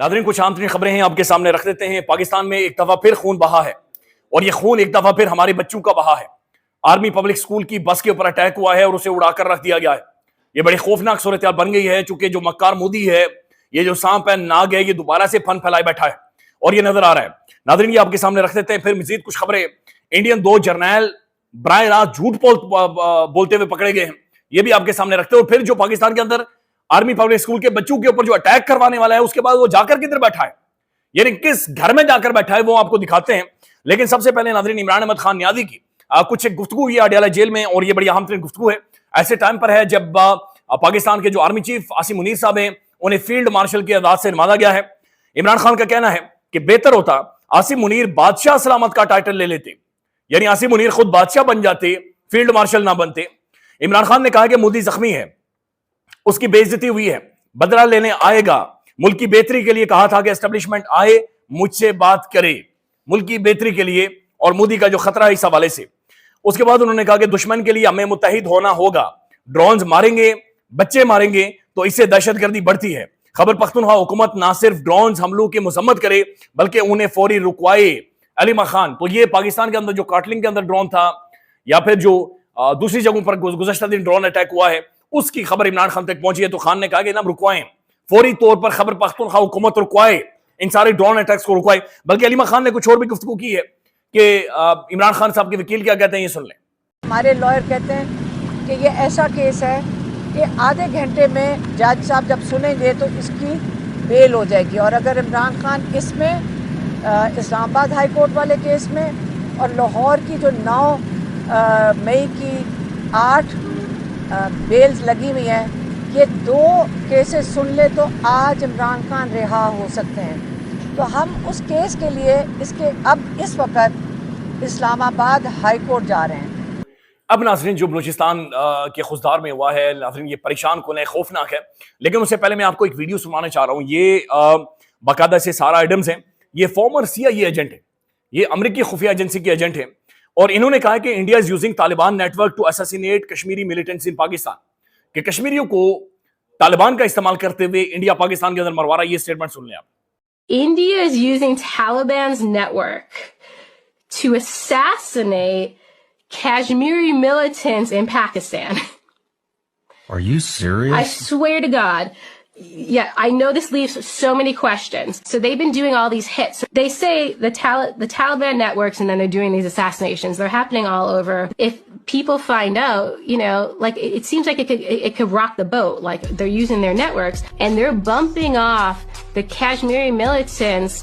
नाज़रीन, कुछ आम तरीन खबरें हैं आपके सामने रख देते हैं। पाकिस्तान में एक दफा फिर खून बहा है और यह खून एक दफा फिर हमारे बच्चों का बहा है। आर्मी पब्लिक स्कूल की बस के ऊपर अटैक हुआ है और उसे उड़ाकर रख दिया गया है। यह बड़ी खौफनाक सूरत बन गई है, चूंकि जो मक्कार मोदी है, ये जो सांप है, नाग है, ये दोबारा से फन फैलाए बैठा है और ये नजर आ रहा है। नाज़रीन, ये आपके सामने रख देते हैं। फिर मजीद कुछ खबरें। इंडियन 2 जर्नैल बराह रास्त झूठ बोलते हुए पकड़े गए हैं, ये भी आपके सामने रखते हैं। और फिर जो पाकिस्तान के अंदर आर्मी पब्लिक स्कूल के बच्चों के ऊपर जो अटैक करवाने वाला है, उसके बाद वो जाकर किधर बैठा है, यानी किस घर में जाकर बैठा है, वो आपको दिखाते हैं। लेकिन सबसे पहले नाज़रीन, इमरान अहमद खान नियाज़ी की कुछ एक गुफ्तगू हुई है अडयाला जेल में, और ये बड़ी अहम तरीन गुफ्तगू है। ऐसे टाइम पर है जब पाकिस्तान के जो आर्मी चीफ आसिम मुनीर साहब हैं, उन्हें फील्ड मार्शल की अदालत से नवाजा गया है। इमरान खान का कहना है कि बेहतर होता आसिम मुनीर बादशाह सलामत का टाइटल ले लेते, यानी आसिम मुनीर खुद बादशाह बन जाते, फील्ड मार्शल ना बनते। इमरान खान ने कहा कि मोदी जख्मी है, उसकी बेइज्जती हुई है, बदला लेने आएगा। मुल्क की बेहतरी के लिए कहा था कि एस्टेब्लिशमेंट आए, मुझसे बात करे, मुल्क की बेहतरी के लिए और मोदी का जो खतरा है इस हवाले से। उसके बाद उन्होंने कहा कि दुश्मन के लिए हमें मुत्तहिद होना होगा। ड्रोन्स मारेंगे, बच्चे मारेंगे, तो इससे दहशतगर्दी बढ़ती है। खैबर पख्तूनख्वा हुकूमत ना सिर्फ ड्रोन्स हमलों की मजम्मत करे, बल्कि उन्हें फौरी रुकवाए। अलीमा खान, तो ये पाकिस्तान के अंदर जो काटलिंग के अंदर ड्रोन था, या फिर जो दूसरी जगहों पर गुज़श्ता दिन ड्रोन अटैक हुआ है, उसकी खबर इमरान खान तक पहुंची है। तो खान ने कहा कि ना रुकवाएं, फौरी तौर पर खैबर पख्तूनख्वा हुकूमत रुकवाए, इन सारे ड्रोन अटैक्स को रुकवाए। बल्कि अलीमा खान ने कुछ और भी गुफ्तगू की है कि इमरान खान साहब के वकील क्या कहते हैं, ये सुन लें। हमारे लॉयर कहते हैं कि ये ऐसा केस है कि आधे घंटे में जज साहब जब सुनेंगे तो इसकी बेल हो जाएगी। और अगर इमरान खान इसमें इस्लामाबाद हाई कोर्ट वाले केस में और लाहौर की जो 9 मई की 8 बेल्स लगी हुई हैं, ये 2 केसेस सुन ले तो आज इमरान खान रिहा हो सकते हैं। तो हम उस केस के लिए अब इस वक्त इस्लामाबाद हाई कोर्ट जा रहे हैं। अब नाज़रीन, जो बलूचिस्तान के खुजदार में हुआ है, नाज़रीन ये परेशान कुन है, खौफनाक है। लेकिन उससे पहले मैं आपको एक वीडियो सुनाना चाह रहा हूँ। ये बाकायदा से सारा एडम्स हैं, ये फॉर्मर CIA एजेंट है, ये अमेरिकी खुफिया एजेंसी के एजेंट है, और इन्होंने कहा है कि India is using Taliban network to assassinate Kashmiri militants in Pakistan, कि कश्मीरियों को तालिबान का इस्तेमाल करते हुए इंडिया पाकिस्तान के अंदर मरवा रहा है। ये स्टेटमेंट सुन लें आप। India is using Taliban's network to assassinate Kashmiri militants in Pakistan. Are you serious? I swear to God. Yeah, I know this leaves so many questions. So they've been doing all these hits. They say the Taliban networks, and then they're doing these assassinations. They're happening all over. If people find out, like it seems like it could rock the boat. Like they're using their networks and they're bumping off the Kashmiri militants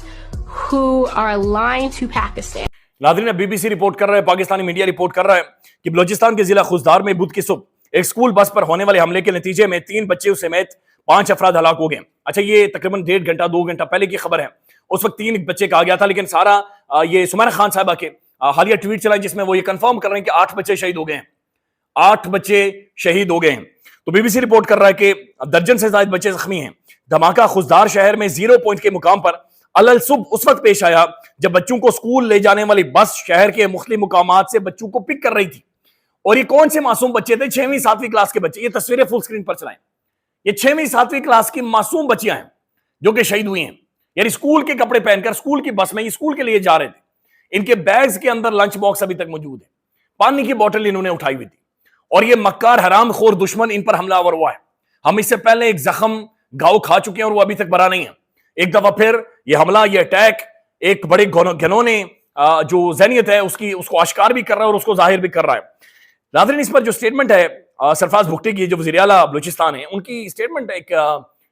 who are aligned to Pakistan. नाज़रीन, BBC report कर रहा है, Pakistani media report कर रहा है कि बलूचिस्तान के जिला खुजदार में बुध की सुबह एक स्कूल बस पर होने वाले हमले के नतीजे में 3 बच्चे समेत 5 अफराद हलाक हो गए। अच्छा, ये तकरीबन 1.5 घंटा 2 घंटा पहले की खबर है। उस वक्त 3 बच्चे कहा गया था, लेकिन सारा ये सुमैरा खान साहबा के हालिया ट्वीट चला जिसमें वो ये कंफर्म कर रहे हैं कि 8 बच्चे शहीद हो गए हैं। 8 बच्चे शहीद हो गए हैं। तो BBC रिपोर्ट कर रहा है कि दर्जन से ज्यादा बच्चे जख्मी हैं। धमाका खुजदार शहर में 0 पॉइंट के मुकाम पर अलल सुबह उस वक्त पेश आया जब बच्चों को स्कूल ले जाने वाली बस शहर के मुख्तलिफ मुकामात से बच्चों को पिक कर रही थी। और ये कौन से मासूम बच्चे थे? 6वीं 7वीं क्लास के बच्चे। ये तस्वीरें फुल स्क्रीन पर चलाएं। ये 6वीं 7वीं क्लास की मासूम बच्चियां हैं जो कि शहीद हुई हैं। यानी स्कूल के कपड़े पहनकर स्कूल की बस में ये स्कूल के लिए जा रहे थे। इनके बैग्स के अंदर लंच बॉक्स अभी तक मौजूद है, पानी की बोतल इन्होंने उठाई हुई थी, और ये मक्कार हराम खोर दुश्मन इन पर हमलावर हुआ है। हम इससे पहले एक जख्म घाव खा चुके हैं और वो अभी तक बरा नहीं है। एक दफा फिर ये हमला, ये अटैक एक बड़े घिनौने जो ज़हनियत है उसको आश्कार भी कर रहा है और उसको जाहिर भी कर रहा है। नाज़रीन, इस पर जो स्टेटमेंट है सरफराज भुट्टी की, जो वज़ीर आला बलूचिस्तान है, उनकी स्टेटमेंट एक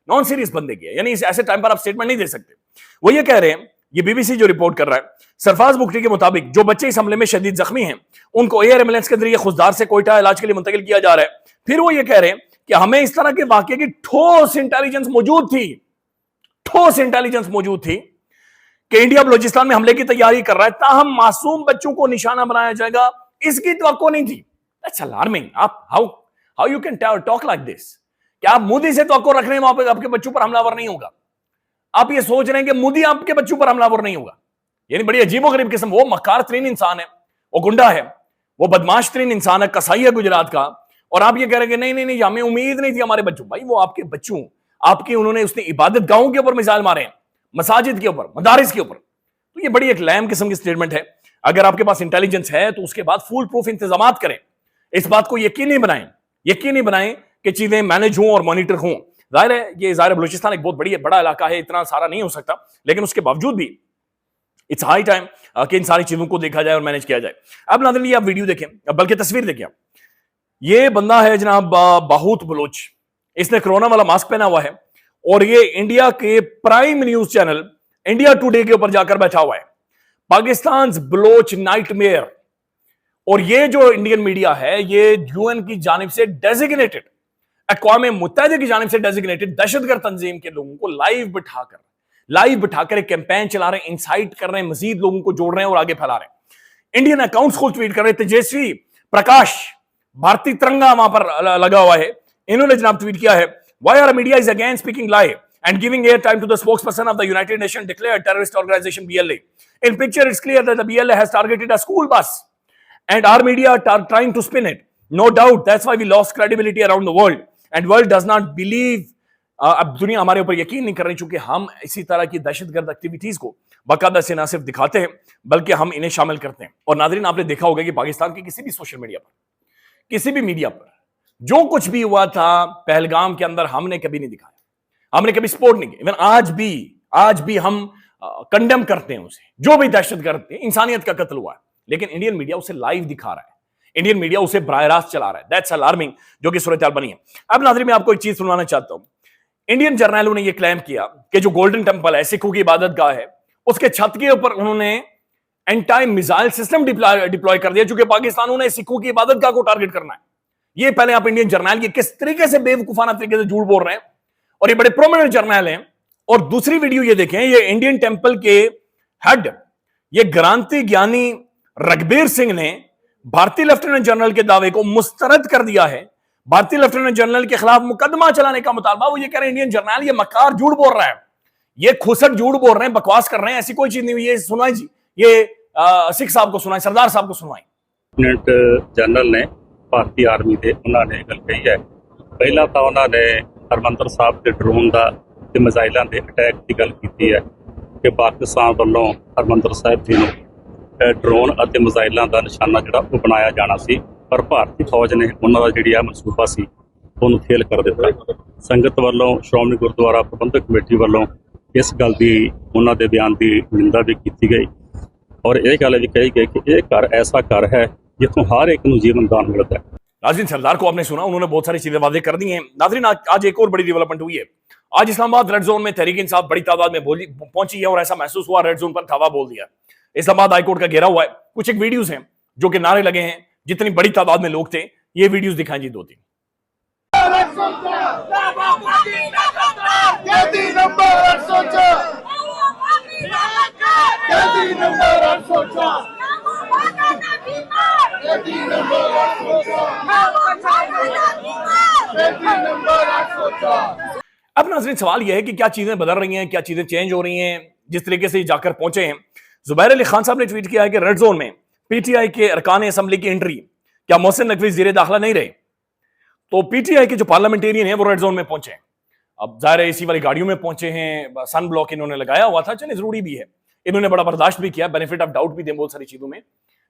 नॉन सीरियस बंदे की है। यानी ऐसे टाइम पर आप स्टेटमेंट नहीं दे सकते। वो ये कह रहे हैं, ये BBC जो रिपोर्ट कर रहा है, सरफराज भुट्टी के मुताबिक जो बच्चे इस हमले में शदीद जख्मी हैं उनको एयर एम्बुलेंस के जरिए खुजदार से कोयटा इलाज के लिए मुंतकिल किया जा रहा है। फिर वो ये कह रहे हैं कि हमें इस तरह के वाकये की ठोस इंटेलिजेंस मौजूद थी कि इंडिया बलूचिस्तान में हमले की तैयारी कर रहा है, ताहम मासूम बच्चों को निशाना बनाया जाएगा, इसकी तवक्को नहीं थी। That's alarming. How you can talk like this? क्या आप मोदी से तवक्को रख रहे हैं वहां पे आपके बच्चों पर हमलावर नहीं होगा? आप ये सोच रहे हैं कि मोदी आपके बच्चों पर हमलावर नहीं होगा? यानी बड़ी अजीबोगरीब किस्म। वो मक्कार तरीन इंसान है, वो गुंडा है, वो बदमाश तरीन इंसान है, कसाई है गुजरात का, और आप ये कह रहे हैं कि नहीं, हमें उम्मीद नहीं थी हमारे बच्चों। भाई वो आपके बच्चों, आपकी उन्होंने उसने इबादत गाहों के ऊपर मिसाइल मारे हैं, मसाजिद के ऊपर, मदारिस के ऊपर। तो ये बड़ी एक लैम किस्म की स्टेटमेंट है। अगर आपके पास इंटेलिजेंस है तो उसके बाद फुल प्रूफ इंतजाम करें, इस बात को यकीनी बनाएं कि चीजें मैनेज हों और मॉनिटर हों। जाहिर है ये बलूचिस्तान एक बहुत बड़ा इलाका है, इतना सारा नहीं हो सकता, लेकिन उसके बावजूद भी इट्स हाई टाइम कि इन सारी चीजों को देखा जाए और मैनेज किया जाए। अब नाज़रीन आप वीडियो देखें, बल्कि तस्वीर देखें। ये बंदा है जनाब बाहूत बलोच, इसने कोरोना वाला मास्क पहना हुआ है और ये इंडिया के prime news channel India today के ऊपर जाकर बैठा हुआ है, पाकिस्तान बलोच नाइटमेयर। और ये जो इंडियन मीडिया है ये यूएन की जानिब से डेजिग्नेटेड, अक़वाम मुत्तहिदा की जानिब से डेजिग्नेटेड दहशतगर्द तंजीम के लोगों को लाइव बिठाकर एक कैंपेन चला रहे हैं, इंसाइट कर रहे हैं, मजीद लोगों को जोड़ रहे हैं और आगे फैला रहे हैं। इंडियन अकाउंट्स को ट्वीट कर रहे हैं। तेजस्वी प्रकाश भारतीय तिरंगा वहां पर लगा हुआ है, इन्होंने जनाब ट्वीट किया है, why are media is again speaking lie and giving airtime to the spokesperson of the United Nations declared terrorist organization BLA. In picture, it's clear that the BLA has targeted a school bus, and our media are trying to spin it. No doubt, that's why we lost credibility around the world, and world does not believe. अब दुनिया हमारे ऊपर यकीन नहीं कर रही, चूंकि हम इसी तरह की दहशतगर्द एक्टिविटीज को बाकायदा से न सिर्फ दिखाते हैं बल्कि हम इन्हें शामिल करते हैं। और नाज़रीन आपने देखा होगा कि पाकिस्तान के किसी भी सोशल मीडिया पर, किसी भी मीडिया पर जो कुछ भी हुआ था पहलगाम के अंदर हमने कभी नहीं दिखाया, हमने कभी सपोर्ट नहीं किया। इवन आज भी हम कंडेम करते हैं उसे, जो भी दहशतगर्द इंसानियत का कत्ल हुआ है, लेकिन इंडियन मीडिया उसे लाइव दिखा रहा है, इंडियन मीडिया उसे बराह रास्त चला रहा है। दैट्स अलार्मिंग, जो कि सूरत हाल बनी है। अब नाज़रीन मैं आपको एक चीज सुनाना चाहता हूं। इंडियन जर्नलों ने यह क्लेम किया कि जो गोल्डन टेंपल है, सिखों की इबादत गाह है, उसके छत के ऊपर उन्होंने एंटी मिसाइल सिस्टम डिप्लॉय कर दिया, चूंकि पाकिस्तान ने सिखों की इबादत गाह को टारगेट करना है। ये पहले आप इंडियन जर्नल ये किस तरीके से बेवकूफाना तरीके से झूठ बोल रहे हैं, और ये बड़े प्रोमिनेंट जर्नल हैं। और दूसरी वीडियो ये देखें, ये इंडियन टेंपल के हेड ये क्रांति ज्ञानी रघबीर सिंह ने भारतीय लेफ्टिनेंट जनरल के दावे को मुस्तरद कर दिया है। भारतीय लेफ्टिनेंट जनरल के खिलाफ मुकदमा चलाने का मुतालबा। वो ये कह रहे हैं इंडियन जर्नल ये मक्कार झूठ बोल रहा है, ये खुसट झूठ बोल रहे हैं, बकवास कर रहे हैं, ऐसी कोई चीज नहीं हुई। ये सुनाई जी, ये सिख साहब को सुनाई, सरदार साहब को सुनाई। लेफ्टिनेंट जनरल ने ਭਾਰਤੀ ਆਰਮੀ ਦੇ ਉਹਨਾਂ ਨੇ ਗੱਲ ਕਹੀ ਹੈ। ਪਹਿਲਾਂ ਤਾਂ ਉਹਨਾਂ ਨੇ ਹਰਮੰਦਰ ਸਾਹਿਬ ਤੇ ਡਰੋਨ ਦਾ ਤੇ ਮਿਜ਼ਾਈਲਾਂ ਦੇ ਅਟੈਕ ਦੀ ਗੱਲ ਕੀਤੀ ਹੈ ਕਿ ਪਾਕਿਸਤਾਨ ਵੱਲੋਂ ਹਰਮੰਦਰ ਸਾਹਿਬ ਜੀ ਨੂੰ ਡਰੋਨ ਅਤੇ ਮਿਜ਼ਾਈਲਾਂ ਦਾ ਨਿਸ਼ਾਨਾ ਜਿਹੜਾ ਉਹ ਬਣਾਇਆ ਜਾਣਾ ਸੀ, ਪਰ ਭਾਰਤੀ ਫੌਜ ਨੇ ਉਹਨਾਂ ਦਾ ਜਿਹੜੀ ਆ ਮਨਸੂਬਾ ਸੀ ਉਹਨੂੰ ਫੇਲ ਕਰ ਦਿੱਤਾ। ਸੰਗਤ ਵੱਲੋਂ ਸ਼੍ਰੋਮਣੀ ਗੁਰਦੁਆਰਾ ਪ੍ਰਬੰਧਕ ਕਮੇਟੀ ਵੱਲੋਂ ਇਸ ਗੱਲ ਦੀ ਉਹਨਾਂ ਦੇ ਬਿਆਨ ਦੀ ਨਿੰਦਾ ਵੀ ਕੀਤੀ गई और ਇਹ ਗੱਲ ਵੀ ਕਹੀ गई कि ਇਹ ਘਰ ऐसा घर है जिसमें हर एक जीवन दान मिलता है। नाज़रीन सरदार को आपने सुना, उन्होंने बहुत सारी चीजें वादे कर दी हैं। नाज़रीन आज एक और बड़ी डेवलपमेंट हुई है। आज इस्लामाबाद रेड जोन में तहरीक इंसाफ बड़ी तादाद में पहुंची है और ऐसा महसूस हुआ रेड जोन पर धावा बोल दिया। इस्लामाबाद हाईकोर्ट का घेरा हुआ है। कुछ एक वीडियोस हैं जो कि नारे लगे हैं, जितनी बड़ी तादाद में लोग थे। ये वीडियोस दिखाएं जी, 2-3। अब नाज़रीन सवाल यह है कि क्या चीजें बदल रही हैं, क्या चीजें चेंज हो रही हैं जिस तरीके से जाकर पहुंचे हैं। जुबैर अली खान साहब ने ट्वीट किया है कि रेड जोन में पीटीआई के अरकान असेंबली की एंट्री, क्या मोहसिन नकवी ज़ीरे दाखिला नहीं रहे? तो पीटीआई के जो पार्लियामेंटेरियन है वो रेड जोन में पहुंचे हैं। अब जाहिर है इसी वाली गाड़ियों में पहुंचे हैं, सन ब्लॉक इन्होंने लगाया हुआ था, चलिए जरूरी भी है, इन्होंने बड़ा बर्दाश्त भी किया, बेनिफिट ऑफ डाउट भी दें बहुत सारी चीजों में,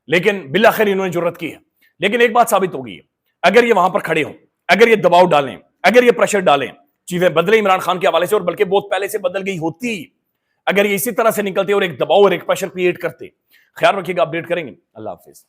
लेकिन बिल आखिर इन्होंने जरूरत की है। लेकिन एक बात साबित हो गई है, अगर ये वहां पर खड़े हों, अगर ये दबाव डालें, अगर ये प्रेशर डालें, चीजें बदले इमरान खान के हवाले से, और बल्कि बहुत पहले से बदल गई होती अगर ये इसी तरह से निकलते और एक दबाव और एक प्रेशर क्रिएट करते। ख्याल रखिएगा, अपडेट करेंगे। अल्लाह हाफिज।